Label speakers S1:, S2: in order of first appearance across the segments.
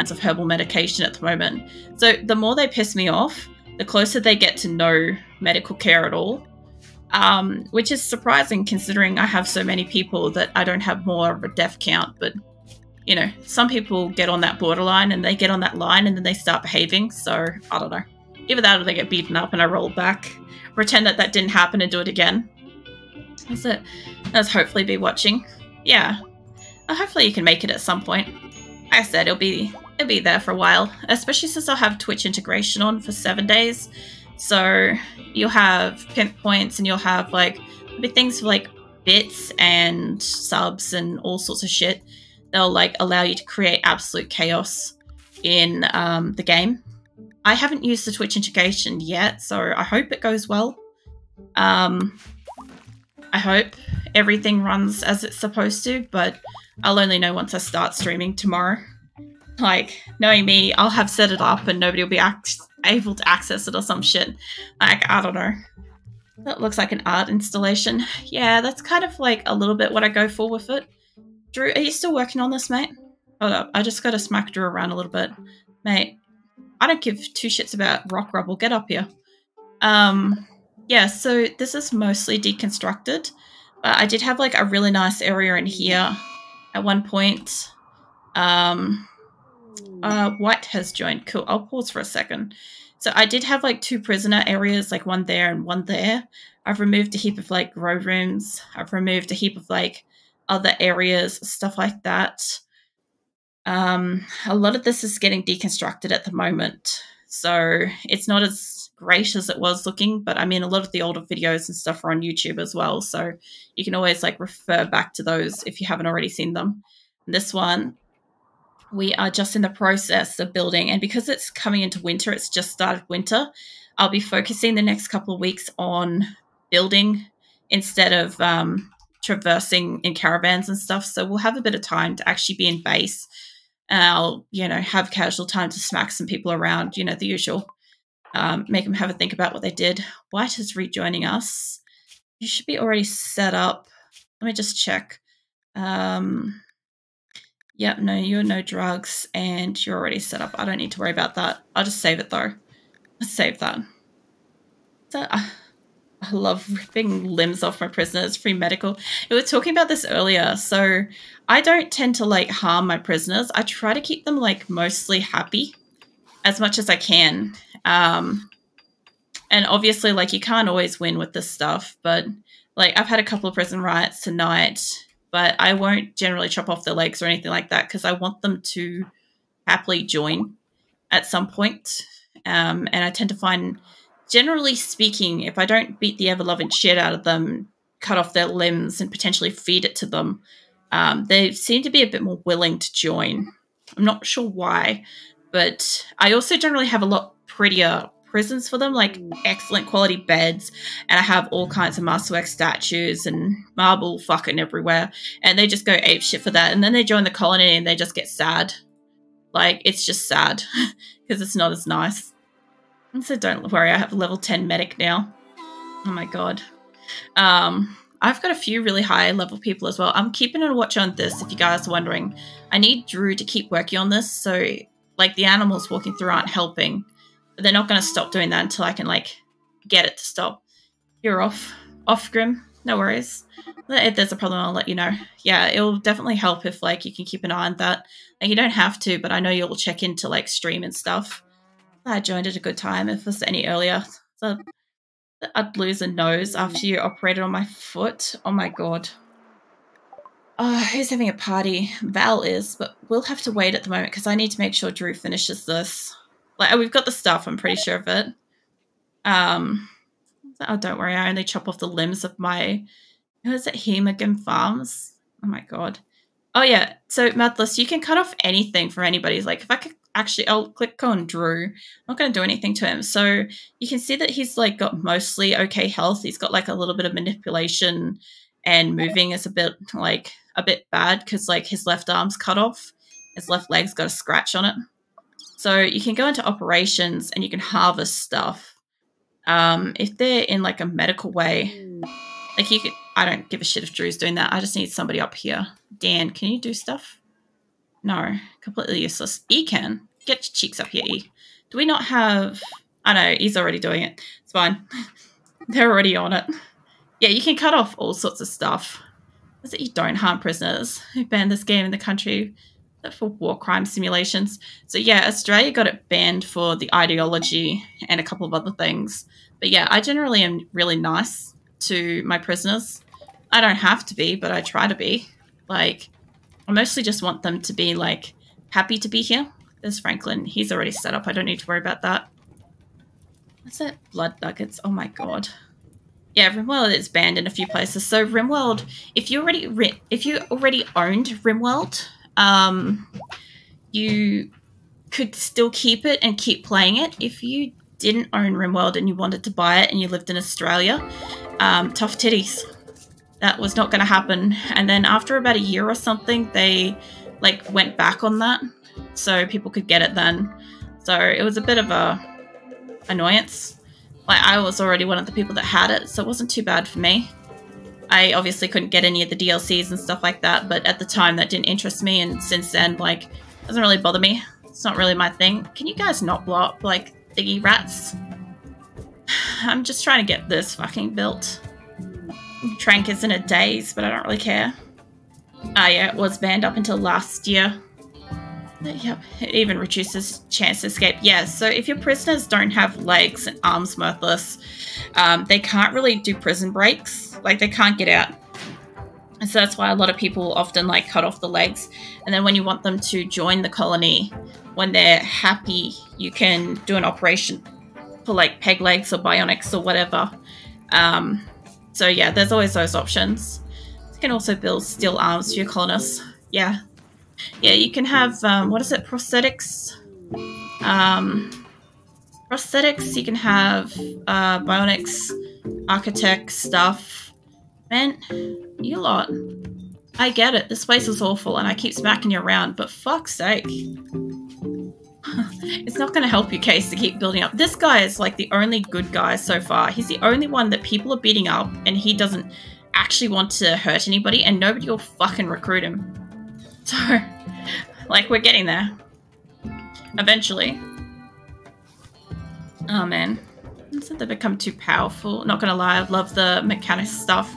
S1: kinds of herbal medication at the moment. So the more they piss me off, the closer they get to no medical care at all. Which is surprising considering I have so many people that I don't have more of a death count. But, you know, some people get on that borderline and they get on that line and then they start behaving. So, I don't know. Either that or they get beaten up and I roll back. Pretend that that didn't happen and do it again. That's it. Let's hopefully be watching. Yeah. Hopefully you can make it at some point. Like I said, it'll be there for a while. Especially since I'll have Twitch integration on for 7 days. So you'll have pimp points and you'll have like things like bits and subs and all sorts of shit. They'll like allow you to create absolute chaos in the game. I haven't used the Twitch integration yet, so I hope it goes well. I hope everything runs as it's supposed to, but I'll only know once I start streaming tomorrow. Like, knowing me, I'll have set it up and nobody will be able to access it or some shit. Like, I don't know. That looks like an art installation. Yeah, that's kind of like a little bit what I go for with it. Drew, are you still working on this, mate? Hold up, I just gotta smack Drew around a little bit. Mate, I don't give two shits about rock rubble. Get up here. Yeah, so this is mostly deconstructed. But I did have like a really nice area in here at one point. White has joined. Cool. I'll pause for a second. So I did have like 2 prisoner areas, like one there and one there. I've removed a heap of like grow rooms. I've removed a heap of like other areas, stuff like that. A lot of this is getting deconstructed at the moment. So it's not as great as it was looking, but I mean, a lot of the older videos and stuff are on YouTube as well. So you can always like refer back to those if you haven't already seen them. And this one, we are just in the process of building, and because it's coming into winter, it's just started winter, I'll be focusing the next couple of weeks on building instead of traversing in caravans and stuff. So we'll have a bit of time to actually be in base. I'll, you know, have casual time to smack some people around, you know, the usual. Make them have a think about what they did. White is rejoining us. You should be already set up. Let me just check. Yep, no, you're no drugs, and you're already set up. I don't need to worry about that. I'll just save it, though. Let's save that. So, I love ripping limbs off my prisoners, free medical. We were talking about this earlier, so I don't tend to, like, harm my prisoners. I try to keep them, like, mostly happy as much as I can. And obviously, like, you can't always win with this stuff, but, like, I've had a couple of prison riots tonight, but I won't generally chop off their legs or anything like that because I want them to happily join at some point. And I tend to find, generally speaking, if I don't beat the ever-loving shit out of them, cut off their limbs and potentially feed it to them, they seem to be a bit more willing to join. I'm not sure why, but I also generally have a lot prettier prisons for them, like excellent quality beds, and I have all kinds of masterwork statues and marble fucking everywhere, and they just go ape shit for that, and then they join the colony and they just get sad. Like, it's just sad because it's not as nice. And so don't worry, I have a level 10 medic now. Oh my god. I've got a few really high level people as well. I'm keeping a watch on this if you guys are wondering. I need Drew to keep working on this, so like the animals walking through aren't helping. But they're not going to stop doing that until I can, like, get it to stop. You're off. Off, Grim. No worries. If there's a problem, I'll let you know. Yeah, it'll definitely help if, like, you can keep an eye on that. Like, you don't have to, but I know you'll check into, like, stream and stuff. I joined at a good time if it was any earlier. So I'd lose a nose after you operated on my foot. Oh, my God. Oh, who's having a party? Val is, but we'll have to wait at the moment because I need to make sure Drew finishes this. Like, we've got the stuff, I'm pretty sure of it. Oh, don't worry, I only chop off the limbs of my... Who is it? Hemogam Farms? Oh my god. Oh yeah, so Madless, you can cut off anything from anybody. Like, if I could actually... I'll click on Drew. I'm not going to do anything to him. So you can see that he's, like, got mostly okay health. He's got, like, a little bit of manipulation, and moving is a bit bad because, like, his left arm's cut off. His left leg's got a scratch on it. So you can go into operations and you can harvest stuff. If they're in like a medical way, like you could, I don't give a shit if Drew's doing that. I just need somebody up here. Dan, can you do stuff? No, completely useless. E can. Get your cheeks up here, E. Do we not have... I know, E's already doing it. It's fine. They're already on it. Yeah, you can cut off all sorts of stuff. Is that you don't harm prisoners who banned this game in the country for war crime simulations. So yeah, Australia got it banned for the ideology and a couple of other things. But yeah, I generally am really nice to my prisoners. I don't have to be, but I try to be. Like, I mostly just want them to be, like, happy to be here. There's Franklin. He's already set up. I don't need to worry about that. What's that? Blood nuggets. Oh my god. Yeah, RimWorld is banned in a few places. So RimWorld, if you already owned RimWorld, you could still keep it and keep playing it. If you didn't own RimWorld and you wanted to buy it and you lived in Australia, tough titties. That was not going to happen. And then after about a year or something, they like went back on that, so people could get it then. So it was a bit of a annoyance. Like, I was already one of the people that had it, so it wasn't too bad for me. I obviously couldn't get any of the DLCs and stuff like that, but at the time that didn't interest me, and since then, like, it doesn't really bother me. It's not really my thing. Can you guys not blow up, like, thingy rats? I'm just trying to get this fucking built. Trank is in a daze, but I don't really care. Ah, yeah, it was banned up until last year. Yep, it even reduces chance to escape. Yeah, so if your prisoners don't have legs and arms mirthless, they can't really do prison breaks. Like, they can't get out. And so that's why a lot of people often, like, cut off the legs. And then when you want them to join the colony, when they're happy, you can do an operation for, like, peg legs or bionics or whatever. So yeah, there's always those options. You can also build steel arms for your colonists. Yeah. Yeah, you can have, what is it, prosthetics? Prosthetics, you can have bionics, architect stuff. Man, you lot. I get it, this place is awful and I keep smacking you around, but fuck's sake. It's not going to help your case to keep building up. This guy is like the only good guy so far. He's the only one that people are beating up and he doesn't actually want to hurt anybody and nobody will fucking recruit him. So, like, we're getting there. Eventually. Oh, man. Since they become too powerful. Not gonna lie, I love the mechanic stuff.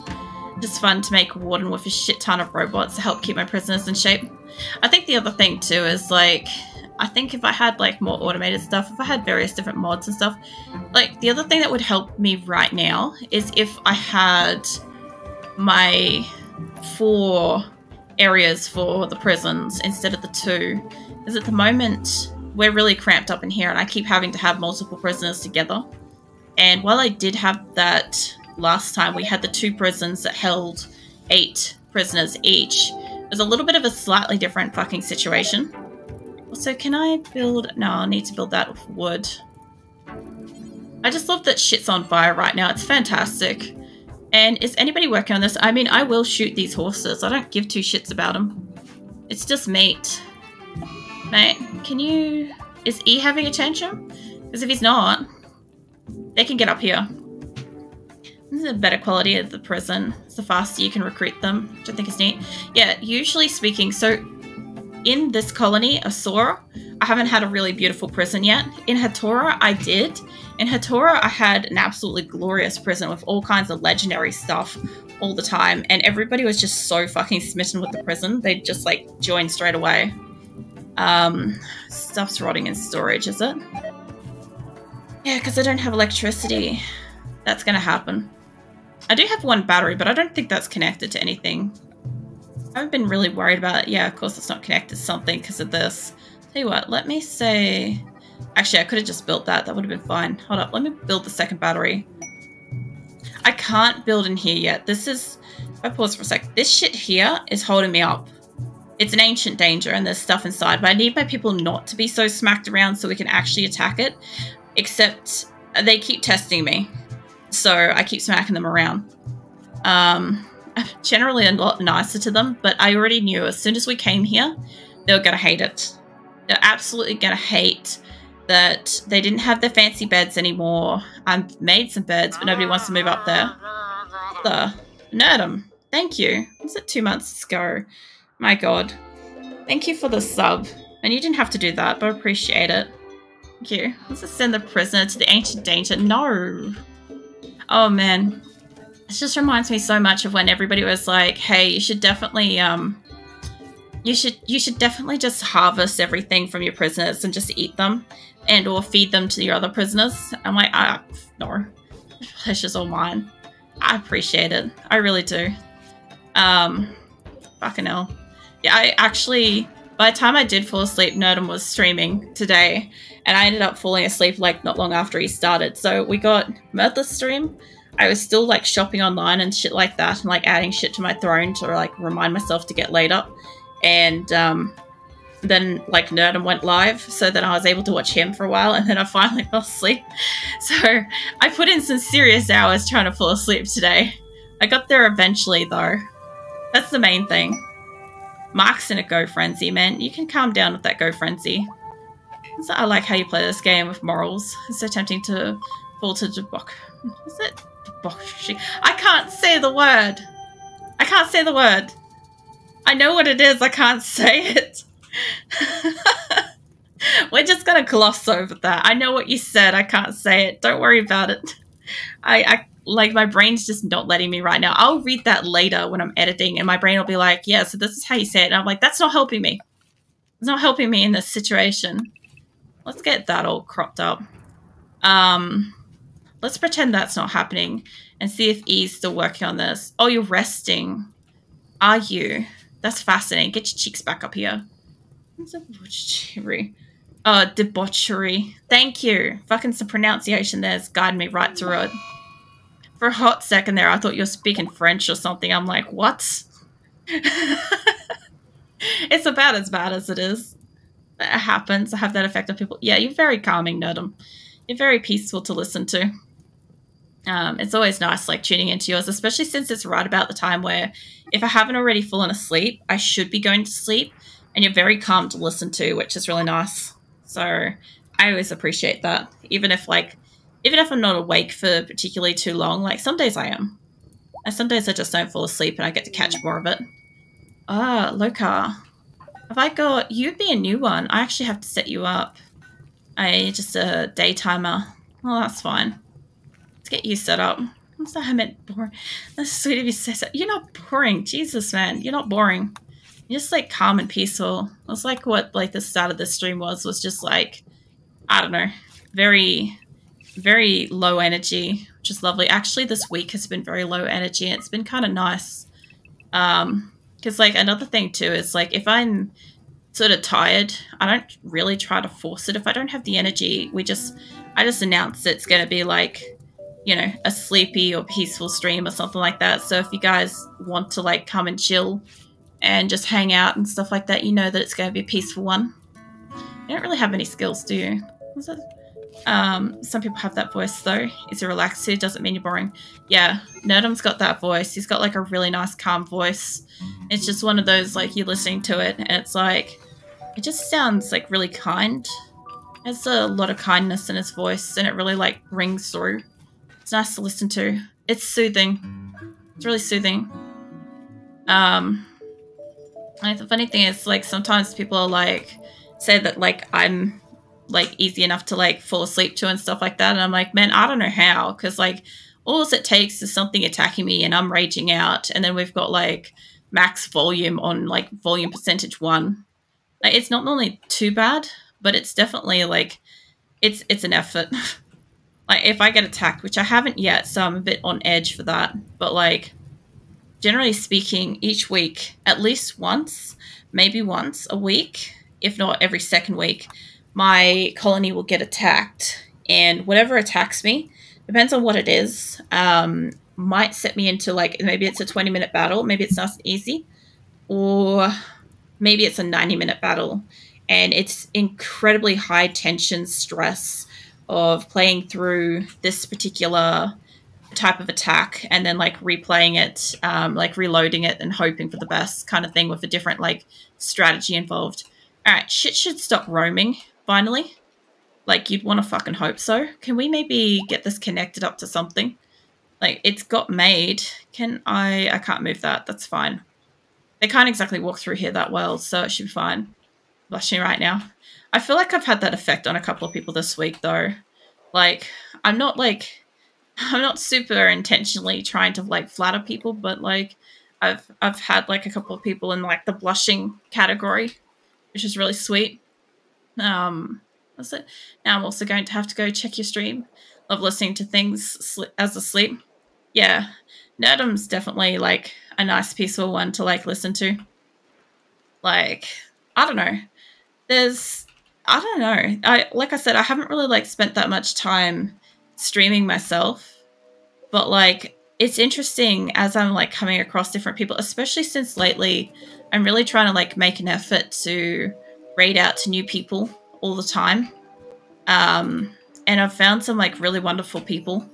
S1: Just fun to make Warden with a shit ton of robots to help keep my prisoners in shape. I think the other thing, too, is, like, I think if I had, like, more automated stuff, if I had various different mods and stuff, like, the other thing that would help me right now is if I had my 4 areas for the prisons instead of the 2, because at the moment we're really cramped up in here and I keep having to have multiple prisoners together. And while I did have that last time, we had the 2 prisons that held 8 prisoners each. It was a little bit of a slightly different fucking situation. Also, can I build... No, I need to build that with wood. I just love that shit's on fire right now. It's fantastic. And is anybody working on this? I mean, I will shoot these horses. I don't give 2 shits about them. It's just meat. Mate, can you... Is E having attention? Because if he's not, they can get up here. This is a better quality of the prison. It's the faster you can recruit them, which I think is neat. Yeah, usually speaking, so in this colony, Asora, I haven't had a really beautiful prison yet. In Hatora, I did. In Hatora, I had an absolutely glorious prison with all kinds of legendary stuff all the time, and everybody was just so fucking smitten with the prison. They'd just, like, join straight away. Stuff's rotting in storage, is it? Yeah, because I don't have electricity. That's gonna happen. I do have 1 battery, but I don't think that's connected to anything. I haven't been really worried about it. Yeah, of course it's not connected to something because of this. Tell you what, let me say... Actually, I could have just built that. That would have been fine. Hold up, let me build the second battery. I can't build in here yet. This is... If I pause for a sec. This shit here is holding me up. It's an ancient danger and there's stuff inside, but I need my people not to be so smacked around so we can actually attack it. Except they keep testing me. So I keep smacking them around. I'm generally a lot nicer to them, but I already knew as soon as we came here, they were going to hate it. They're absolutely going to hate that they didn't have their fancy beds anymore. I've made some beds, but nobody wants to move up there. Nerdum. Thank you. Was it 2 months ago? My god. Thank you for the sub. And you didn't have to do that, but I appreciate it. Thank you. Let's just send the prisoner to the ancient danger. No. Oh, man. It just reminds me so much of when everybody was like, hey, you should definitely, you should definitely just harvest everything from your prisoners and just eat them and or feed them to your other prisoners. I'm like, no. The pleasure's all mine. I appreciate it. I really do. Fucking hell. Yeah, I actually, by the time I did fall asleep, Nerdum was streaming today, and I ended up falling asleep like not long after he started. So we got Mirtha's stream. I was still like shopping online and shit like that, and like adding shit to my throne to like remind myself to get laid up. And then like Nerdum went live, so then I was able to watch him for a while, and then I finally fell asleep. So I put in some serious hours trying to fall asleep today. I got there eventually though. That's the main thing. Mark's in a go frenzy, man. You can calm down with that go frenzy. So I like how you play this game with morals. It's so tempting to fall to debauchery. Is it debauchery? I can't say the word. I can't say the word. I know what it is. I can't say it. We're just gonna gloss over that. I know what you said. I can't say it. Don't worry about it. I like, my brain's just not letting me right now. I'll read that later when I'm editing, and my brain will be like, yeah, so this is how you say it. And I'm like, that's not helping me. It's not helping me in this situation. Let's get that all cropped up. Let's pretend that's not happening and see if E's still working on this. Oh, you're resting. Are you? That's fascinating. Get your cheeks back up here. Debauchery. Oh, debauchery. Thank you. Fucking some pronunciation there's guiding me right through it. For a hot second there, I thought you were speaking French or something. I'm like, what? It's about as bad as it is. It happens. I have that effect on people. Yeah, you're very calming, Nerdum. You're very peaceful to listen to. It's always nice, like, tuning into yours, especially since it's right about the time where if I haven't already fallen asleep, I should be going to sleep, and you're very calm to listen to, which is really nice. So I always appreciate that. Even if I'm not awake for particularly too long, like some days I am. And some days I just don't fall asleep and I get to catch more of it. Ah, Lokar. Have I got... You'd be a new one. I actually have to set you up. Just a day timer. Oh, that's fine. Let's get you set up. What's that? I meant boring. That's sweet of you to say so. You're not boring. Jesus, man. You're not boring. You're just like calm and peaceful. It's like what like the start of this stream was just like, I don't know, very... very low energy, which is lovely. Actually, this week has been very low energy, and it's been kind of nice. Because, like, another thing, too, is, like, if I'm sort of tired, I don't really try to force it. If I don't have the energy, I just announce it's going to be, like, you know, a sleepy or peaceful stream or something like that. So if you guys want to, like, come and chill and just hang out and stuff like that, you know that it's going to be a peaceful one. You don't really have any skills, do you? What's that? Some people have that voice though. Is it relaxed too? Doesn't mean you're boring. Yeah, Nerdum's got that voice. He's got like a really nice calm voice. It's just one of those like you're listening to it and it's like, it just sounds like really kind. There's a lot of kindness in his voice and it really like rings through. It's nice to listen to. It's soothing. It's really soothing. And the funny thing is like sometimes people are like, say that like I'm like easy enough to like fall asleep to and stuff like that, and I'm like, man, I don't know how, because like all it takes is something attacking me and I'm raging out, and then we've got like max volume on like volume percentage 1. Like, it's not normally too bad, but it's definitely like it's an effort. Like if I get attacked, which I haven't yet, so I'm a bit on edge for that, but like generally speaking, each week, at least once, maybe once a week, if not every second week, my colony will get attacked, and whatever attacks me, depends on what it is, might set me into like, maybe it's a 20-minute battle, maybe it's nice and easy, or maybe it's a 90-minute battle, and it's incredibly high tension stress of playing through this particular type of attack and then like replaying it, like reloading it and hoping for the best kind of thing with a different like strategy involved. All right, shit should stop roaming. Finally, like you'd want to fucking hope so. Can we maybe get this connected up to something? Like it's got made. Can I can't move that. That's fine. They can't exactly walk through here that well, so it should be fine. Blushing right now. I feel like I've had that effect on a couple of people this week, though. Like, I'm not super intentionally trying to like flatter people, but like I've had like a couple of people in like the blushing category, which is really sweet. That's it. Now I'm also going to have to go check your stream. Love listening to things as asleep. Yeah, Nerdum's definitely like a nice peaceful one to like listen to. Like, I don't know. I don't know. Like I said, I haven't really like spent that much time streaming myself, but like it's interesting as I'm like coming across different people, especially since lately I'm really trying to like make an effort to raid out to new people all the time. And I've found some like really wonderful people,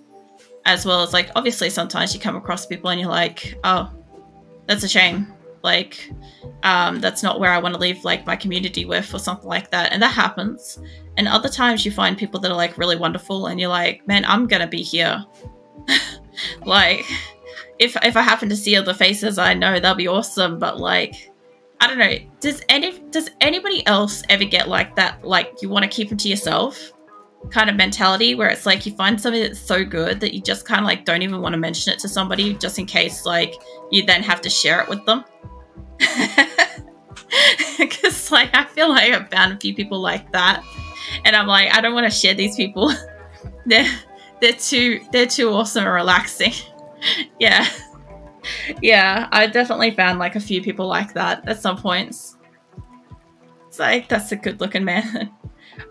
S1: as well as like obviously sometimes you come across people and you're like, oh, that's a shame. Like, that's not where I want to leave like my community with or something like that. And that happens. And other times you find people that are like really wonderful and you're like, man, I'm going to be here. Like, if I happen to see other faces, I know they'll be awesome. But like, I don't know. Does anybody else ever get like that? Like you want to keep them to yourself kind of mentality where it's like you find something that's so good that you just kind of like don't even want to mention it to somebody just in case like you then have to share it with them. Because like I feel like I've found a few people like that and I'm like, I don't want to share these people. they're too awesome and relaxing. Yeah, I definitely found like a few people like that at some points. It's like, that's a good looking man.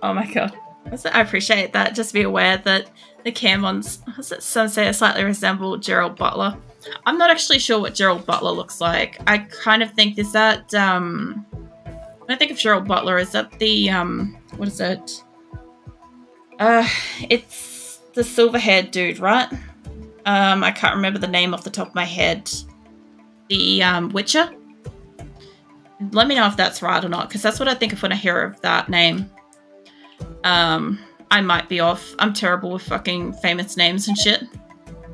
S1: Oh my god, I appreciate that. Just be aware that the Caravans, some say, slightly resemble Gerald Butler. I'm not actually sure what Gerald Butler looks like. I kind of think, is that, when I think of Gerald Butler, is that the, what is it? It's the silver-haired dude, right? I can't remember the name off the top of my head. The, Witcher? Let me know if that's right or not, because that's what I think of when I hear of that name. I might be off. I'm terrible with fucking famous names and shit.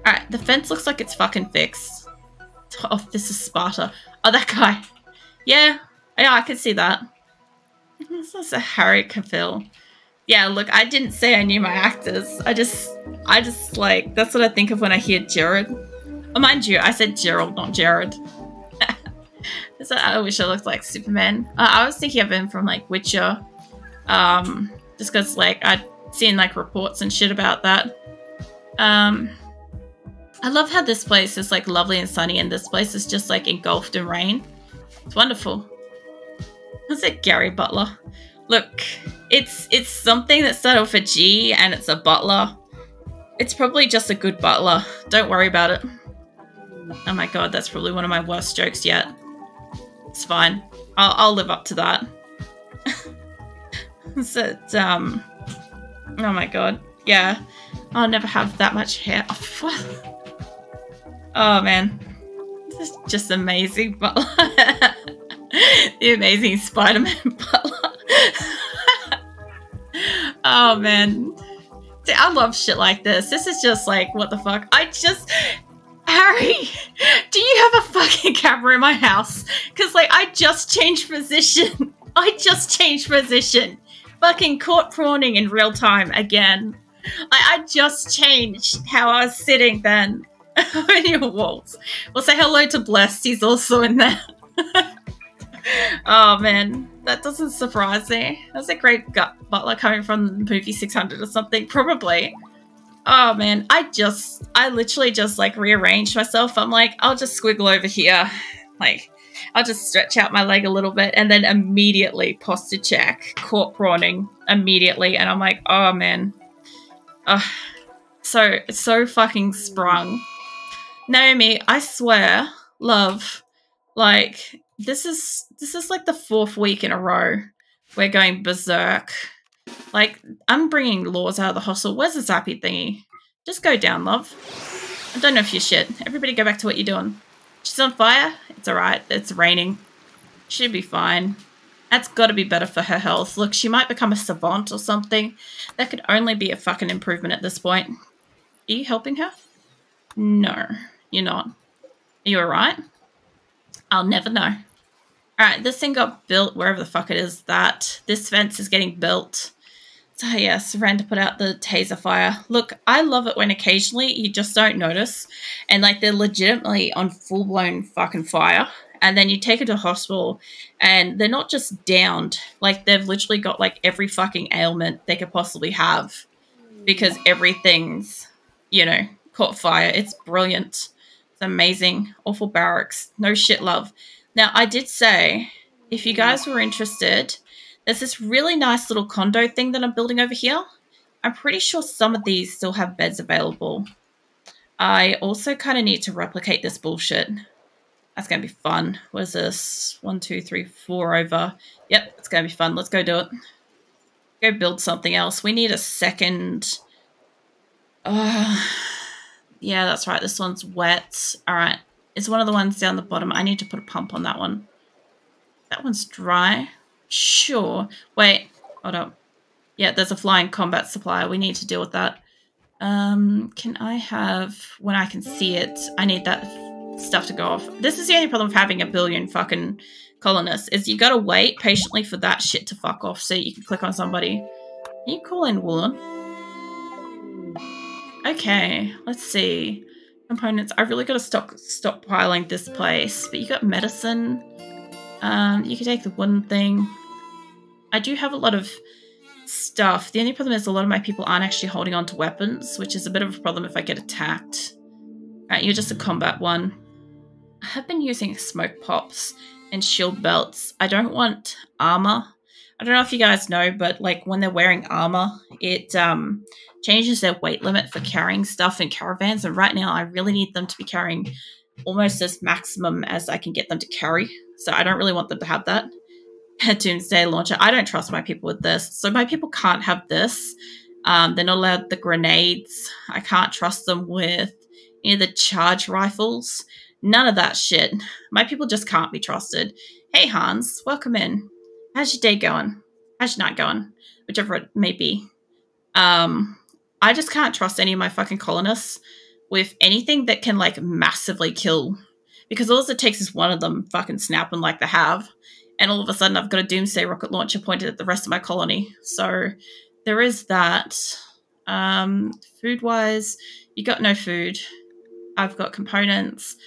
S1: Alright, the fence looks like it's fucking fixed. Oh, this is Sparta. Oh, that guy. Yeah, I can see that. This is a Harry Cavill. Yeah, look, I didn't say I knew my actors. I just like, that's what I think of when I hear Jared. Oh, mind you, I said Gerald, not Jared. So I wish I looked like Superman. I was thinking of him from like Witcher. Just because like I'd seen like reports and shit about that. I love how this place is like lovely and sunny and this place is just like engulfed in rain. It's wonderful. Was it Gary Butler? Look, it's something that started with a G and it's a butler. It's probably just a good butler. Don't worry about it. Oh my god, that's probably one of my worst jokes yet. It's fine. I'll live up to that. So, oh my god. Yeah. I'll never have that much hair. Oh man. This is just amazing Butler. The amazing Spider-Man Butler. Oh man. See, I love shit like this. This is just like, what the fuck? Harry, do you have a fucking camera in my house? Because like, I just changed position. Fucking caught prawning in real time again. I just changed how I was sitting then. On your walls. We'll say hello to Blessed. He's also in there. Oh man, that doesn't surprise me. That's a great butler coming from the movie 600 or something, probably. Oh man, I literally just like rearranged myself. I'm like, I'll just squiggle over here. Like, I'll just stretch out my leg a little bit and then immediately posture check, caught prawning immediately. And I'm like, oh man. So fucking sprung. Naomi, I swear, love, like, this is like the 4th week in a row we're going berserk. Like, I'm bringing laws out of the hostel. Where's the zappy thingy? Just go down, love. I don't know if you're shit. Everybody go back to what you're doing. She's on fire? It's alright. It's raining. She'll be fine. That's got to be better for her health. Look, she might become a savant or something. That could only be a fucking improvement at this point. Are you helping her? No, you're not. Are you alright? I'll never know. Alright, this thing got built wherever the fuck it is that. This fence is getting built. So yes, ran to put out the taser fire. Look, I love it when occasionally you just don't notice and like they're legitimately on full-blown fucking fire. And then you take it to hospital and they're not just downed. Like they've literally got like every fucking ailment they could possibly have because everything's, you know, caught fire. It's brilliant. It's amazing. Awful barracks. No shit, love. Now, I did say, if you guys were interested, there's this really nice little condo thing that I'm building over here. I'm pretty sure some of these still have beds available. I also kind of need to replicate this bullshit. That's going to be fun. What is this? 1, 2, 3, 4 over. Yep, it's going to be fun. Let's go do it. Go build something else. We need a second... yeah, that's right. This one's wet. All right. It's one of the ones down the bottom. I need to put a pump on that one. That one's dry. Sure. Wait. Hold up. Yeah, there's a flying combat supplier. We need to deal with that. Can I have... When I can see it, I need that stuff to go off. This is the only problem with having a billion fucking colonists, is you gotta wait patiently for that shit to fuck off so you can click on somebody. Can you call in Qulin? Okay, let's see. Components. I really gotta stop stockpiling this place. But you got medicine. You can take the wooden thing. I do have a lot of stuff. The only problem is a lot of my people aren't actually holding on to weapons, which is a bit of a problem if I get attacked. Alright, you're just a combat one. I have been using smoke pops and shield belts. I don't want armor. I don't know if you guys know, but like when they're wearing armor, it changes their weight limit for carrying stuff in caravans. And right now I really need them to be carrying almost as maximum as I can get them to carry. So I don't really want them to have that. Doomsday launcher. I don't trust my people with this. So my people can't have this. They're not allowed the grenades. I can't trust them with any of the charge rifles. None of that shit. My people just can't be trusted. Hey, Hans. Welcome in. How's your day going? How's your night going? Whichever it may be. I just can't trust any of my fucking colonists with anything that can, like, massively kill. Because all it takes is one of them fucking snapping like they have. And all of a sudden I've got a doomsday rocket launcher pointed at the rest of my colony. So there is that. Food-wise, you got no food. I've got components,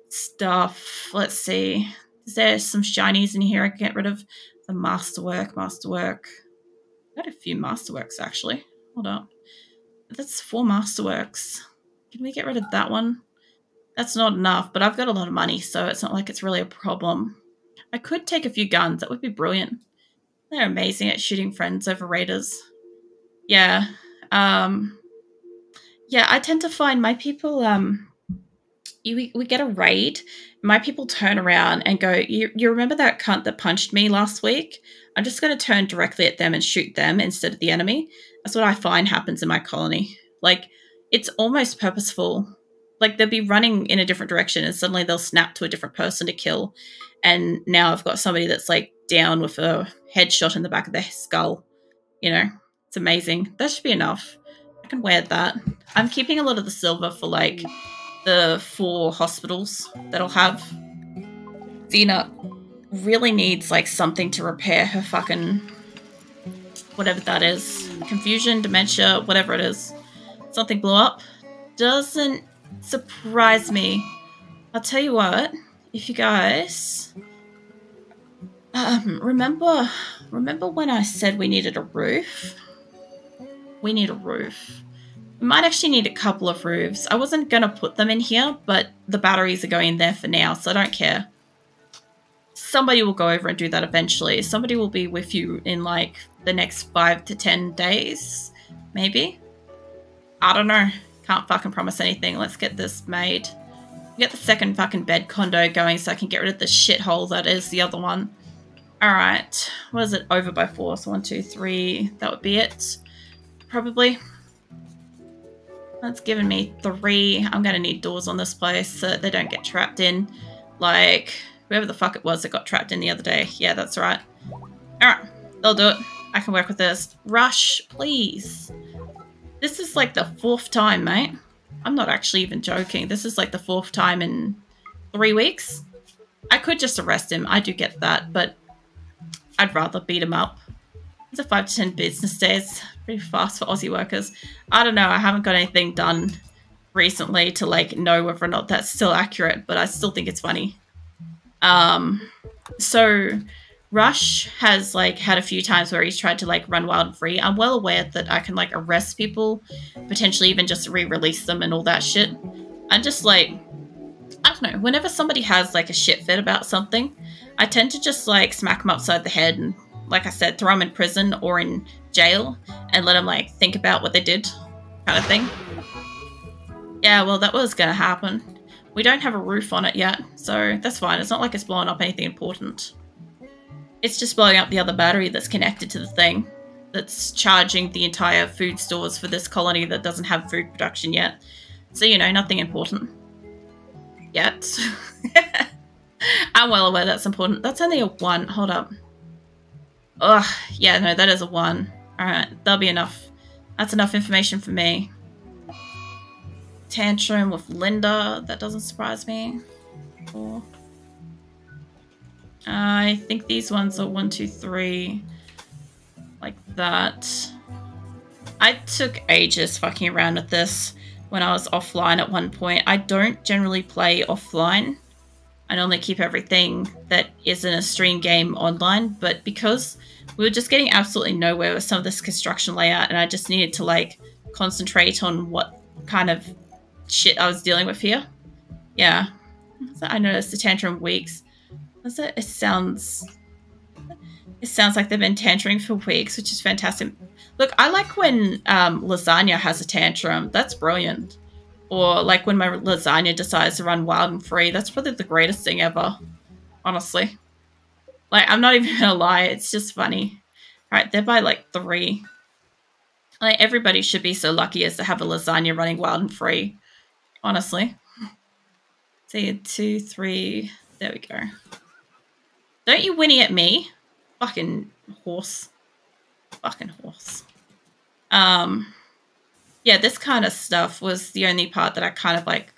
S1: stuff. Let's see. Is there some shinies in here I can get rid of? The masterwork. I got a few masterworks, actually. Hold on. That's 4 masterworks. Can we get rid of that one? That's not enough, but I've got a lot of money, so it's not like it's really a problem. I could take a few guns. That would be brilliant. They're amazing at shooting friends over raiders. Yeah. Yeah, I tend to find my people, we get a raid. My people turn around and go, you remember that cunt that punched me last week? I'm just going to turn directly at them and shoot them instead of the enemy. That's what I find happens in my colony. Like, it's almost purposeful. Like, they'll be running in a different direction and suddenly they'll snap to a different person to kill. And now I've got somebody that's, like, down with a headshot in the back of their skull. You know, it's amazing. That should be enough. I can wear that. I'm keeping a lot of the silver for, like, the 4 hospitals that I'll have. Xena really needs, like, something to repair her fucking... whatever that is. Confusion, dementia, whatever it is. Something blew up. Doesn't surprise me. I'll tell you what, if you guys remember when I said we needed a roof? We need a roof. We might actually need a couple of roofs. I wasn't gonna put them in here, but the batteries are going there for now, so I don't care. Somebody will go over and do that eventually. Somebody will be with you in like the next 5 to 10 days, maybe. I don't know. Can't fucking promise anything. Let's get this made. Get the second fucking bed condo going so I can get rid of the shithole that is the other one. Alright. What is it? Over by 4. So 1, 2, 3. That would be it. Probably. That's given me 3. I'm going to need doors on this place so that they don't get trapped in. Like, whoever the fuck it was that got trapped in the other day. Yeah, that's right. Alright. They'll do it. I can work with this. Rush, please. This is like the 4th time, mate. I'm not actually even joking. This is like the 4th time in 3 weeks. I could just arrest him. I do get that, but I'd rather beat him up. It's a 5 to 10 business days. Pretty fast for Aussie workers. I don't know. I haven't got anything done recently to like know whether or not that's still accurate, but I still think it's funny. So Rush has like had a few times where he's tried to like run wild and free. I'm well aware that I can like arrest people, potentially even just re-release them and all that shit. I'm just like, I don't know, whenever somebody has like a shit fit about something, I tend to just like smack them upside the head and, like I said, throw them in prison or in jail and let them like think about what they did, kind of thing. Yeah, well, that was gonna happen. We don't have a roof on it yet, so that's fine. It's not like it's blowing up anything important. It's just blowing up the other battery that's connected to the thing that's charging the entire food stores for this colony that doesn't have food production yet. So, you know, nothing important. Yet. I'm well aware that's important. That's only a 1. Hold up. Ugh, yeah, no, that is a 1. Alright, that'll be enough. That's enough information for me. Tantrum with Linda. That doesn't surprise me. 4. I think these ones are 1, 2, 3. Like that. I took ages fucking around with this when I was offline at one point. I don't generally play offline. I normally keep everything that isn't a stream game online, but because we were just getting absolutely nowhere with some of this construction layout and I just needed to like concentrate on what kind of shit I was dealing with here. Yeah. So I noticed the tantrum weeks. It sounds like they've been tantruming for weeks, which is fantastic. Look, I like when lasagna has a tantrum. That's brilliant. Or like when my lasagna decides to run wild and free. That's probably the greatest thing ever. Honestly. Like, I'm not even gonna lie. It's just funny. Alright, they're by like 3. Like, everybody should be so lucky as to have a lasagna running wild and free. Honestly. See, 2, 3. There we go. Don't you whinny at me. Fucking horse. Fucking horse. Yeah, this kind of stuff was the only part that I kind of like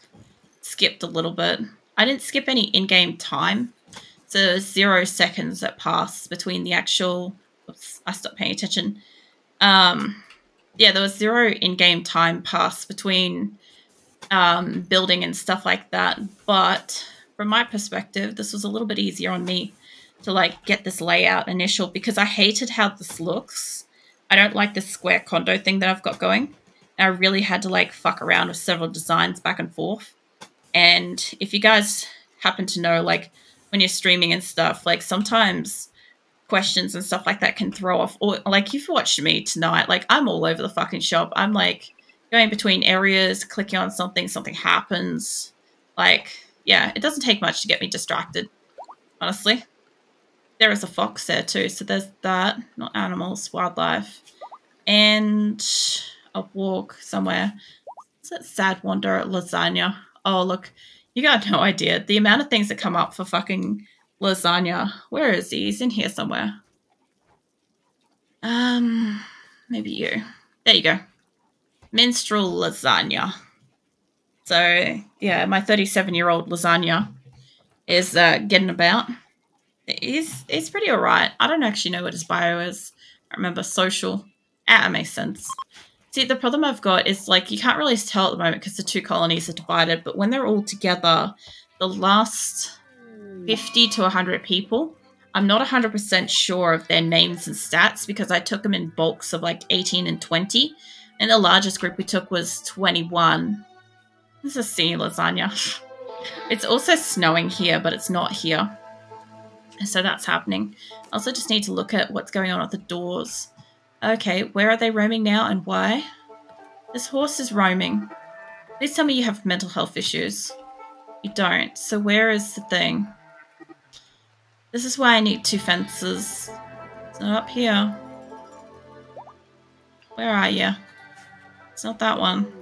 S1: skipped a little bit. I didn't skip any in-game time. So 0 seconds that passed between the actual... Oops, I stopped paying attention. Yeah, there was 0 in-game time passed between building and stuff like that. But from my perspective, this was a little bit easier on me to like get this layout initial because I hated how this looks. I don't like this square condo thing that I've got going. And I really had to like fuck around with several designs back and forth. And if you guys happen to know, like when you're streaming and stuff, like sometimes questions and stuff like that can throw off. Or like you've watched me tonight, like I'm all over the fucking shop. I'm like going between areas, clicking on something, something happens. Like, yeah, it doesn't take much to get me distracted, honestly. There is a fox there too, so there's that. Not animals, wildlife. And a walk somewhere. It's that sad wander at lasagna. Oh, look, you got no idea. The amount of things that come up for fucking lasagna. Where is he? He's in here somewhere. Maybe you. There you go. Minstrel lasagna. So, yeah, my 37-year-old lasagna is getting about. He's pretty alright. I don't actually know what his bio is. I remember social. That makes sense. See, the problem I've got is, like, you can't really tell at the moment because the 2 colonies are divided, but when they're all together, the last 50 to 100 people, I'm not 100% sure of their names and stats because I took them in bulks of, like, 18 and 20, and the largest group we took was 21. This is sea lasagna. It's also snowing here, but it's not here. So that's happening. I also just need to look at what's going on at the doors. Okay, where are they roaming now and why? This horse is roaming. Please tell me you have mental health issues. You don't. So where is the thing? This is why I need 2 fences. It's not up here. Where are you? It's not that one.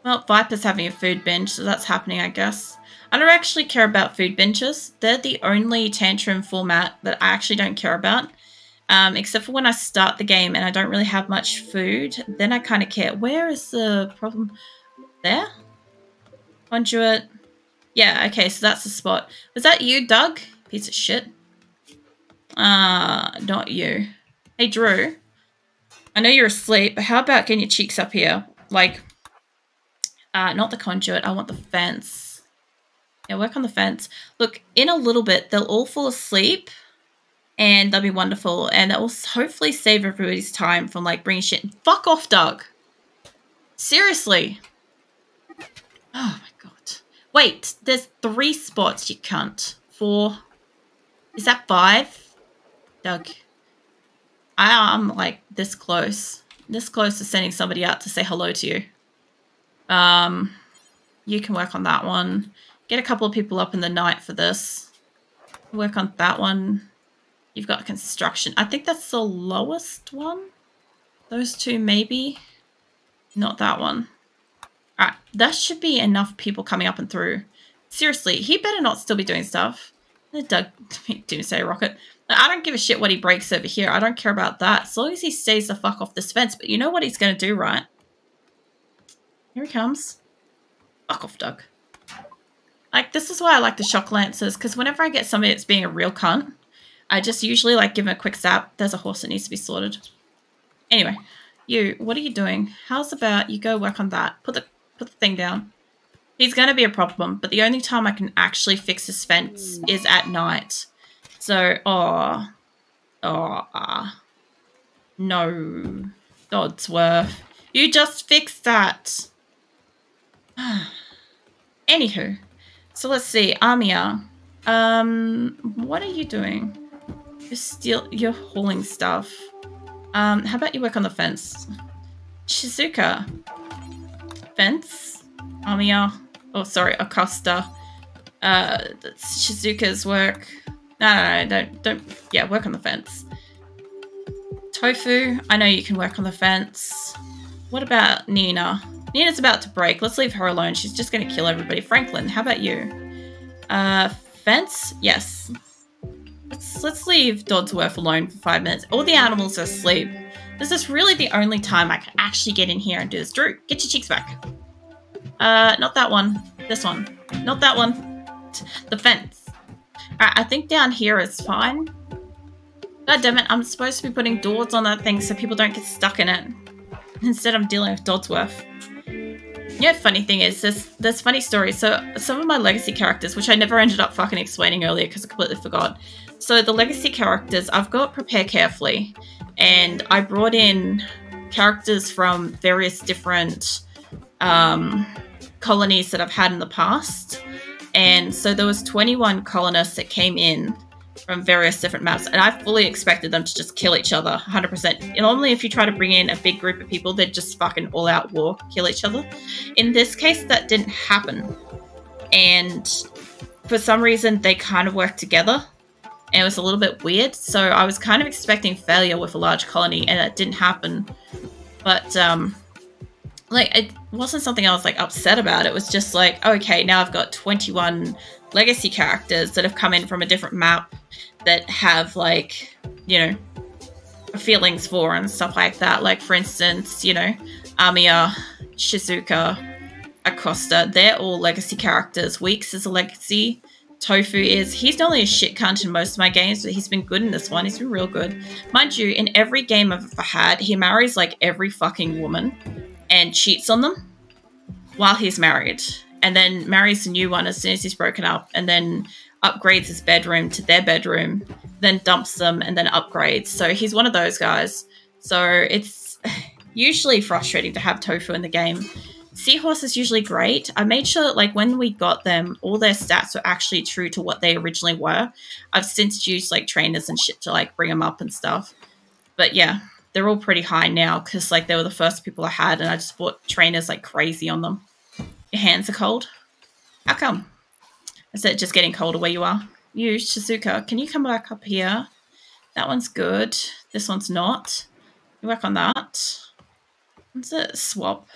S1: Well, Viper's having a food binge, so that's happening, I guess. I don't actually care about food binges. They're the only tantrum format that I actually don't care about. Except for when I start the game and I don't really have much food, then I kind of care. Where is the problem? There? Conduit. Yeah, okay, so that's the spot. Was that you, Doug? Piece of shit. Not you. Hey, Drew. I know you're asleep, but how about getting your cheeks up here? Like, not the conduit. I want the fence. Yeah, work on the fence. Look, in a little bit, they'll all fall asleep, and that'll be wonderful. And that will hopefully save everybody's time from, like, bringing shit. Fuck off, Doug. Seriously. Oh, my God. Wait, there's 3 spots, you cunt. 4. Is that 5? Doug. I'm, like, this close. This close to sending somebody out to say hello to you. You can work on that one. Get a couple of people up in the night for this. Work on that one. You've got construction. I think that's the lowest one. Those 2 maybe. Not that one. Alright, that should be enough people coming up and through. Seriously, he better not still be doing stuff. Doug, Doomsday Rocket. I don't give a shit what he breaks over here. I don't care about that. As long as he stays the fuck off this fence. But you know what he's going to do, right? Here he comes. Fuck off, Doug. Like, this is why I like the shock lancers. Because whenever I get somebody that's being a real cunt, I just usually, like, give him a quick zap. There's a horse that needs to be sorted. Anyway, you, what are you doing? How's about you go work on that? Put the thing down. He's going to be a problem, but the only time I can actually fix this fence is at night. So, no. Dodsworth. You just fixed that. Anywho. So let's see. Amia. What are you doing? You're hauling stuff. How about you work on the fence? Shizuka. Fence. Amia. Oh, sorry, Acosta. That's Shizuka's work. No, don't. Yeah, work on the fence. Tofu, I know you can work on the fence. What about Nina? Nina's about to break. Let's leave her alone. She's just going to kill everybody. Franklin, how about you? Fence? Yes. Let's leave Dodsworth alone for 5 minutes. All the animals are asleep. This is really the only time I can actually get in here and do this. Drew, get your cheeks back. Not that one. This one. Not that one. The fence. Alright, I think down here is fine. God damn it, I'm supposed to be putting doors on that thing so people don't get stuck in it. Instead I'm dealing with Dodsworth. Yeah, funny thing is, there's funny stories. So some of my legacy characters, which I never ended up fucking explaining earlier because I completely forgot. So the legacy characters, I've got Prepare Carefully. And I brought in characters from various different colonies that I've had in the past. And so there was 21 colonists that came in from various different maps, and I fully expected them to just kill each other 100%. Normally if you try to bring in a big group of people, they'd just fucking all out war, kill each other. In this case, that didn't happen. And for some reason, they kind of worked together. And it was a little bit weird. So I was kind of expecting failure with a large colony, and that didn't happen. But, like, it wasn't something I was, like, upset about. It was just like, okay, now I've got 21 legacy characters that have come in from a different map that have, like, you know, feelings for and stuff like that. Like, for instance, you know, Amiya, Shizuka, Acosta, they're all legacy characters. Weeks is a legacy. Tofu is. He's not only a shit cunt in most of my games, but he's been good in this one. He's been real good. Mind you, in every game I've ever had, he marries, like, every fucking woman and cheats on them while he's married. And then marries a new one as soon as he's broken up, and then upgrades his bedroom to their bedroom, then dumps them, and then upgrades. So he's one of those guys. So it's usually frustrating to have Tofu in the game. Seahorse is usually great. I made sure that, like, when we got them, all their stats were actually true to what they originally were. I've since used, like, trainers and shit to, like, bring them up and stuff. But yeah, they're all pretty high now because, like, they were the first people I had, and I just bought trainers like crazy on them. Your hands are cold? How come? Is it just getting colder where you are? You, Shizuka, can you come back up here? That one's good. This one's not. You work on that. What's it? Swap.